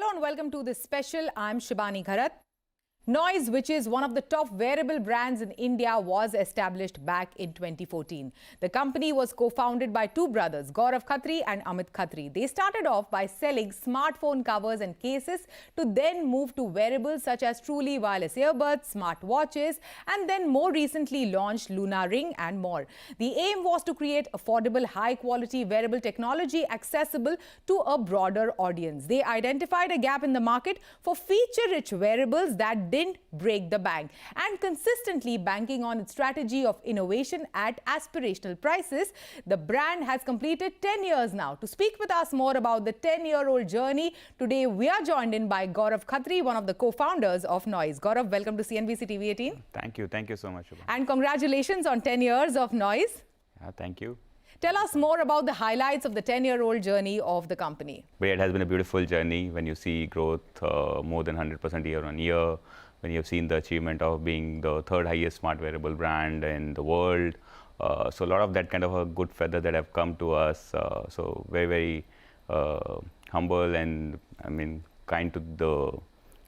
Hello and welcome to this special. I'm Shibani Gharat. Noise, which is one of the top wearable brands in India, was established back in 2014. The company was co-founded by two brothers, Gaurav Khatri and Amit Khatri. They started off by selling smartphone covers and cases to then move to wearables such as truly wireless earbuds, smartwatches, and then more recently launched Luna Ring and more. The aim was to create affordable, high-quality wearable technology accessible to a broader audience. They identified a gap in the market for feature-rich wearables that didn't break the bank, and consistently banking on its strategy of innovation at aspirational prices, the brand has completed 10 years now. To speak with us more about the 10-year-old journey, today we are joined in by Gaurav Khatri, one of the co-founders of Noise. Gaurav, welcome to CNBC-TV18. Thank you so much. And congratulations on 10 years of Noise. Yeah, thank you. Tell us more about the highlights of the 10-year-old journey of the company. It has been a beautiful journey when you see growth more than 100% year on year, when you have seen the achievement of being the third highest smart wearable brand in the world. So a lot of that kind of a good feather that have come to us. So very humble and kind to the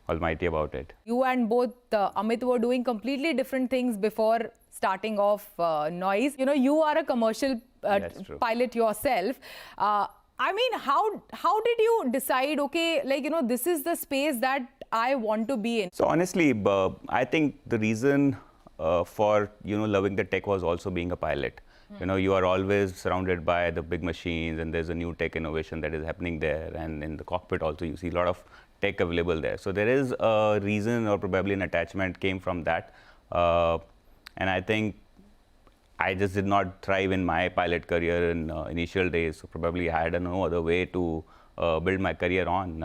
Almighty about it. You and both Amit were doing completely different things before starting off Noise. You know, you are a commercial pilot yourself. How did you decide, okay, this is the space that I want to be in? So honestly, I think the reason for, loving the tech was also being a pilot. You are always surrounded by the big machines and there's a new tech innovation that is happening there. And in the cockpit also, you see a lot of tech available there. So there is a reason or probably an attachment came from that. And I think I just did not thrive in my pilot career in initial days. So probably I had no other way to build my career on.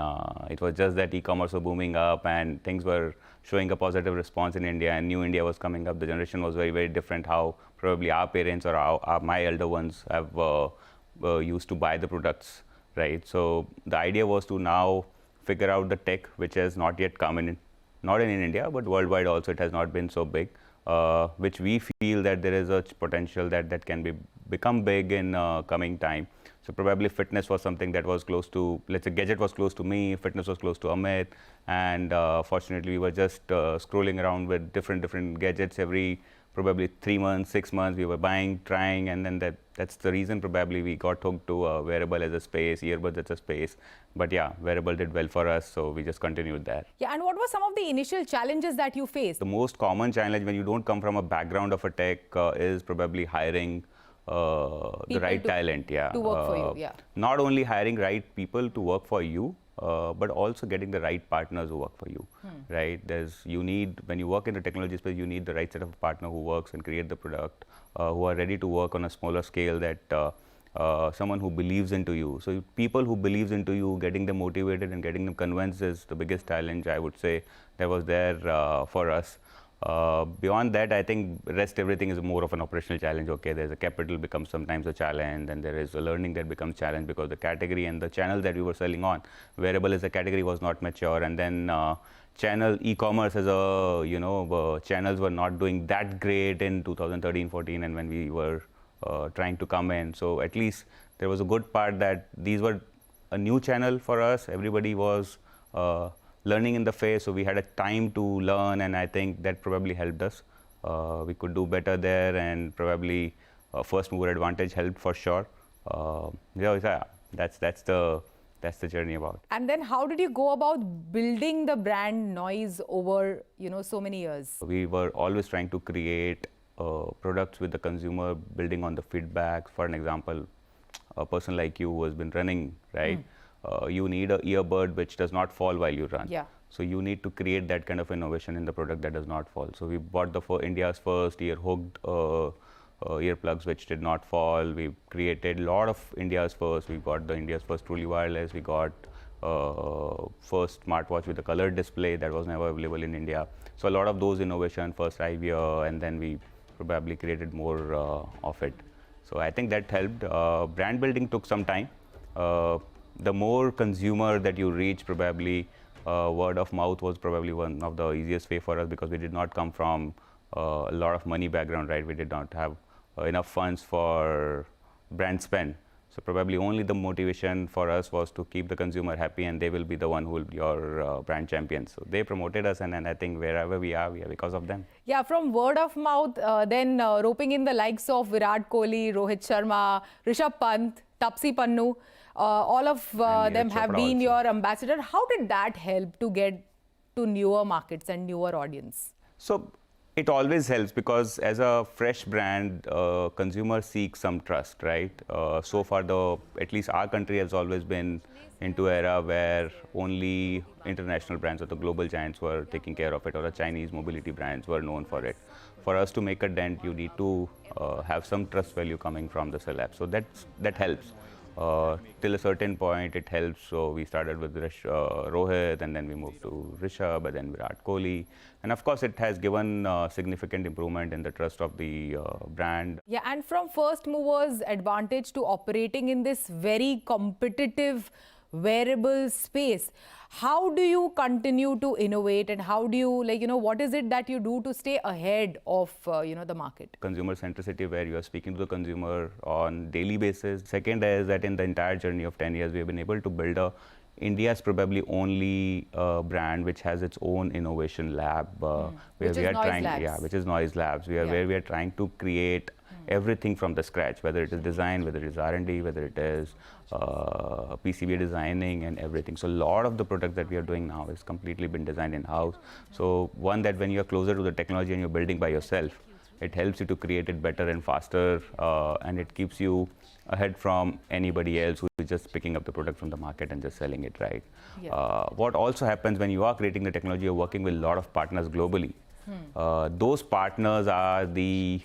It was just that e-commerce was booming up and things were showing a positive response in India, and new India was coming up. The generation was very different how probably our parents or my elder ones have used to buy the products, right? So the idea was to now figure out the tech which has not yet come in, not in India, but worldwide also. It has not been so big, which we feel that there is a potential that can become big in coming time. So probably fitness was something that was close to, let's say gadget was close to me, fitness was close to Amit, and fortunately we were just scrolling around with different gadgets every probably 3 months, 6 months. We were buying, trying, and then that's the reason probably we got hooked to wearable as a space, earbuds as a space. But yeah, wearable did well for us, so we just continued that. Yeah, and what were some of the initial challenges that you faced? The most common challenge when you don't come from a background of a tech is probably hiring the right talent, to work for you, yeah. Not only hiring right people to work for you, but also getting the right partners who work for you, right? You need, when you work in the technology space, you need the right set of partner who works and create the product, who are ready to work on a smaller scale, that someone who believes into you. So people who believes into you, getting them motivated and getting them convinced is the biggest challenge, I would say, that was there for us. Beyond that, I think everything is more of an operational challenge. Okay, there's a capital becomes sometimes a challenge, and there is a learning that becomes challenge because the category and the channel that we were selling on, wearable as a category, was not mature, and then channel e-commerce as a channels were not doing that great in 2013-14, and when we were trying to come in. So at least there was a good part that these were a new channel for us. Everybody was learning in the phase, so we had a time to learn, and I think that probably helped us. We could do better there, and probably first mover advantage helped for sure. Yeah, that's the journey about. And then how did you go about building the brand Noise over so many years? We were always trying to create products with the consumer, building on the feedback. For an example, a person like you who has been running, right? You need an earbud which does not fall while you run. Yeah. So you need to create that kind of innovation in the product that does not fall. So we bought India's first ear-hooked earplugs which did not fall. We created a lot of India's first. We got India's first truly wireless. We got first smartwatch with a colored display that was never available in India. So a lot of those innovation first arrived here, and then we probably created more of it. So I think that helped. Brand building took some time. The more consumer that you reach, probably word of mouth was probably one of the easiest way for us, because we did not come from a lot of money background, right? We did not have enough funds for brand spend. So So probably only the motivation for us was to keep the consumer happy, and they will be the one who will be your brand champions. So they promoted us, and I think wherever we are because of them. Yeah, from word of mouth, then roping in the likes of Virat Kohli, Rohit Sharma, Rishabh Pant, Tapsi Pannu, all of them have been also your ambassador. How did that help to get to newer markets and newer audience? So it always helps, because as a fresh brand, consumers seek some trust, right? So far, at least our country has always been into an era where only international brands or the global giants were taking care of it, or the Chinese mobility brands were known for it. For us to make a dent, you need to have some trust value coming from the celeb. So that helps. Till a certain point, it helps. So we started with Rohit, and then we moved to Rishabh, and then Virat Kohli. And of course, it has given significant improvement in the trust of the brand. Yeah, and from first movers advantage to operating in this very competitive wearable space, how do you continue to innovate, and how do you, like, what is it that you do to stay ahead of, the market? Consumer centricity, where you are speaking to the consumer on daily basis. Second is that in the entire journey of 10 years, we have been able to build India's probably only brand which has its own innovation lab, where which we is are Noise trying, Labs. which is Noise Labs, where we are trying to create everything from the scratch, whether it is design, whether it is R&D, whether it is PCB designing and everything. So a lot of the products that we are doing now is completely been designed in-house. So one, that when you are closer to the technology and you're building by yourself, it helps you to create it better and faster, and it keeps you ahead from anybody else who is just picking up the product from the market and just selling it, right? Yeah. What also happens when you are creating the technology, you're working with a lot of partners globally. Those partners are the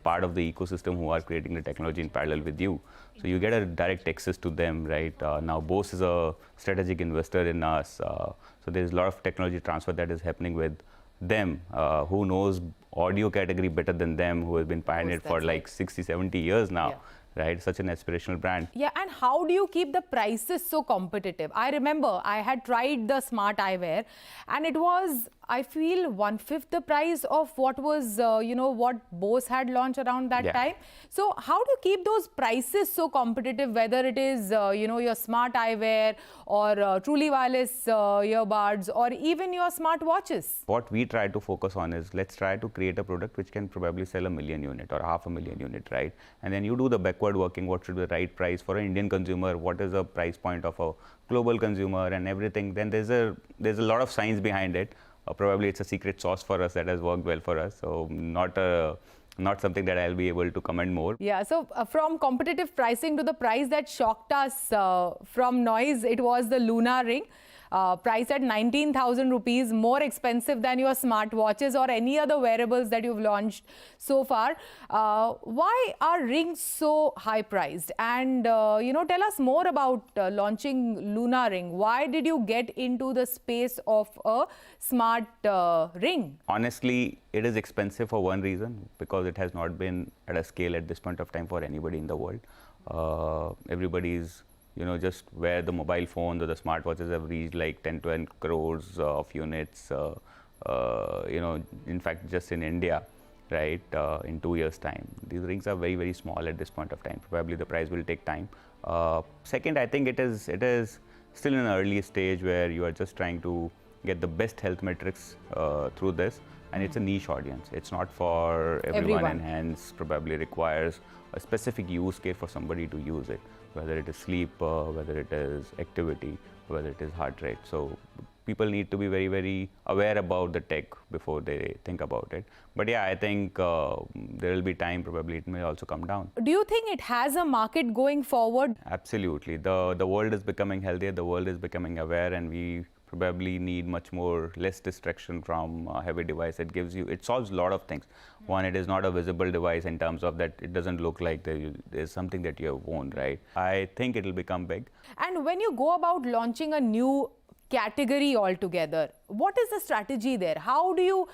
part of the ecosystem who are creating the technology in parallel with you. So you get a direct access to them, right? Now Bose is a strategic investor in us. So there's a lot of technology transfer that is happening with them. Who knows audio category better than them, who has been pioneered for like 60, 70 years now. Yeah. Right, such an aspirational brand. Yeah, and how do you keep the prices so competitive? I remember I had tried the smart eyewear, and it was, I feel, 1/5 the price of what was, what Bose had launched around that time. So how do you keep those prices so competitive, whether it is, your smart eyewear or truly wireless earbuds, or even your smartwatches? What we try to focus on is, let's try to create a product which can probably sell 1 million unit or 500,000 unit, right? And then you do the backward working, what should be the right price for an Indian consumer, what is the price point of a global consumer and everything. Then there's a lot of science behind it. Probably it's a secret sauce for us that has worked well for us. So not something that I'll be able to comment more. Yeah, so from competitive pricing to the price that shocked us from Noise, it was the Luna ring. Priced at 19,000 rupees, more expensive than your smartwatches or any other wearables that you've launched so far. Why are rings so high priced? And, tell us more about launching Luna ring. Why did you get into the space of a smart ring? Honestly, it is expensive for one reason, because it has not been at a scale at this point of time for anybody in the world. Everybody's just where the mobile phones or the smartwatches have reached like 10 to 12 crores of units, in fact, just in India, right, in 2 years' time. These rings are very, very small at this point of time. Probably the price will take time. Second, I think it is still in an early stage where you are just trying to get the best health metrics through this. And it's a niche audience. It's not for everyone, and hence probably requires a specific use case for somebody to use it, whether it is sleep, whether it is activity, whether it is heart rate. So people need to be very, very aware about the tech before they think about it. But yeah, I think there will be time, probably it may also come down. Do you think it has a market going forward? Absolutely. The world is becoming healthier, the world is becoming aware, and we probably need much less distraction from a heavy device. It solves a lot of things. One, it is not a visible device in terms of that it doesn't look like there's something that you have worn, right? I think it will become big. And when you go about launching a new category altogether, what is the strategy there? How do you,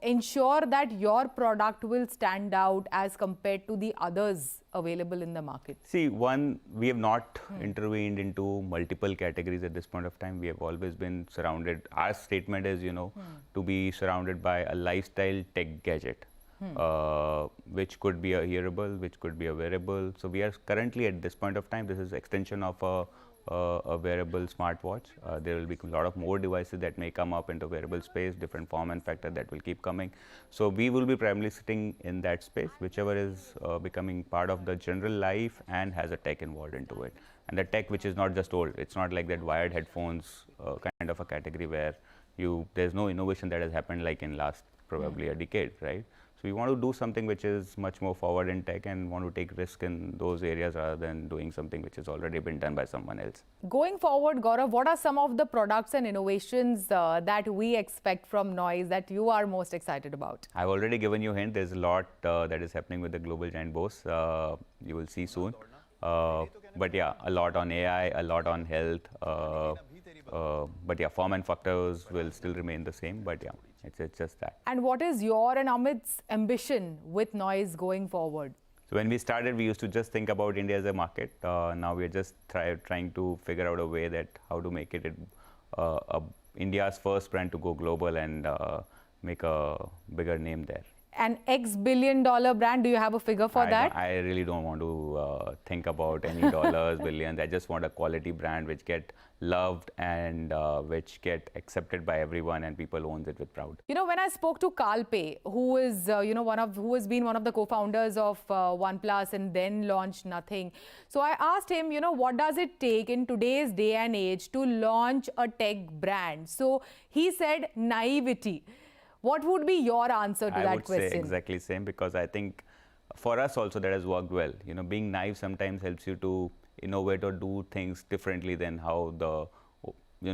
ensure that your product will stand out as compared to the others available in the market? See, one, we have not intervened into multiple categories at this point of time. We have always been surrounded. Our statement is, to be surrounded by a lifestyle tech gadget. which could be a hearable, which could be a wearable. So we are currently at this point of time, this is extension of a wearable smartwatch. There will be a lot of more devices that may come up into wearable space, different form and factor that will keep coming. So we will be primarily sitting in that space, whichever is becoming part of the general life and has a tech involved into it. And the tech which is not just old, it's not like that wired headphones kind of a category where there's no innovation that has happened like in last probably a decade, right? So we want to do something which is much more forward in tech and want to take risk in those areas rather than doing something which has already been done by someone else. Going forward, Gaurav, what are some of the products and innovations that we expect from Noise that you are most excited about? I've already given you a hint. There's a lot that is happening with the global giant Bose. You will see soon. But yeah, a lot on AI, a lot on health. But yeah, form and factors will still remain the same. But yeah, it's just that. And what is your and Amit's ambition with Noise going forward? So when we started, we used to just think about India as a market. Now we are just trying to figure out a way that how to make it India's first brand to go global and make a bigger name there. An $X-billion brand, do you have a figure for that? I really don't want to think about any dollars, billions. I just want a quality brand which get loved and which get accepted by everyone and people owns it with pride. You know, when I spoke to Kalpe, who is, who has been one of the co-founders of OnePlus and then launched Nothing. So I asked him, what does it take in today's day and age to launch a tech brand? So he said naivety. What would be your answer to that question? I would say exactly same, because I think for us also that has worked well. Being naive sometimes helps you to innovate or do things differently than how the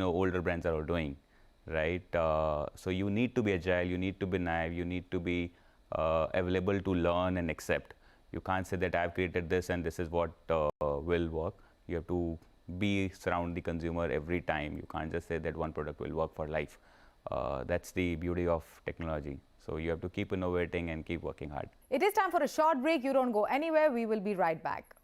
older brands are doing, right? So you need to be agile, you need to be naive, you need to be available to learn and accept. You can't say that I've created this and this is what will work. You have to surround the consumer every time. You can't just say that one product will work for life. That's the beauty of technology. So you have to keep innovating and keep working hard. It is time for a short break. You don't go anywhere. We will be right back.